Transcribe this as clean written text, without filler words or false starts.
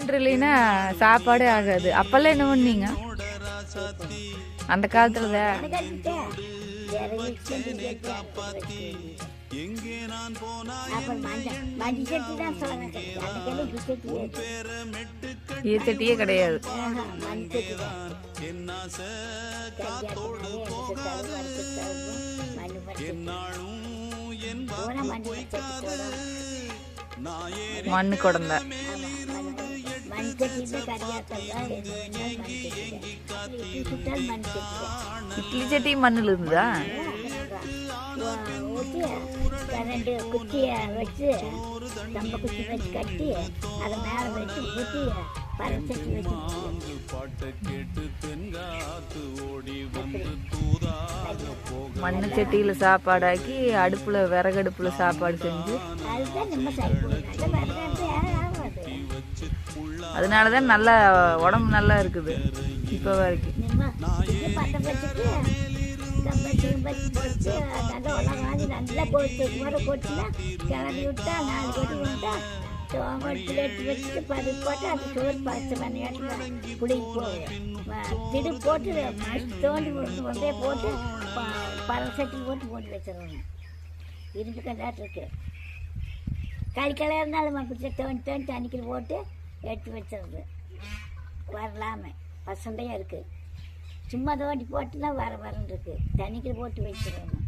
Cylinder இல்லைன்னா சாப்பாடே ஆகாது. அப்பெல்லாம் என்ன பண்ணீங்க அந்த காலத்துல? ஈச்சட்டியே கிடையாது. மண்ணு குடந்த இட்லி சட்டி மண்ணில் இருந்தா ரெண்டு குச்சியை வச்சு தம்ப குச்சி வச்சு கட்டி அதை மேலே வச்சு ஊற்றி பரச்சட்டி வச்சு மண்ணு சட்டியில சாப்பாடாக்கி அடுப்புல விறகடுப்புல சாப்பாடு செஞ்சு அதுதான் நம்ம சைடு அதனாலதான் நல்லா உடம்பு நல்லா இருக்குது இப்போ வரைக்கும். பட்டை வச்சுட்டு கம்பச்சி போட்டு நல்லா உலகாதி நல்லா போட்டு முறை போட்டுன்னா கிளம்பி விட்டா 4 கொடி விட்டா சோம்பட்டில் எடுத்து வச்சுட்டு பருப்பு போட்டு அது சோறு பறிச்ச பண்ணியாட்டு புளிக்கு போகும். திடு போட்டு தோண்டி கொண்டே போட்டு பரசட்டி போட்டு வச்சிடணும். இரும்பு கல்லாட்டு இருக்கு. கறிக்கெல்லாம் இருந்தாலும் பிடிச்ச தோண்டி தண்ணிக்கில் போட்டு எடுத்து வச்சிடுறது வரலாமே பசண்டையாக இருக்குது. சும்மா தோண்டி போட்டுன்னா வரன்னு இருக்குது. தண்ணிக்கில் போட்டு வச்சிடணும்.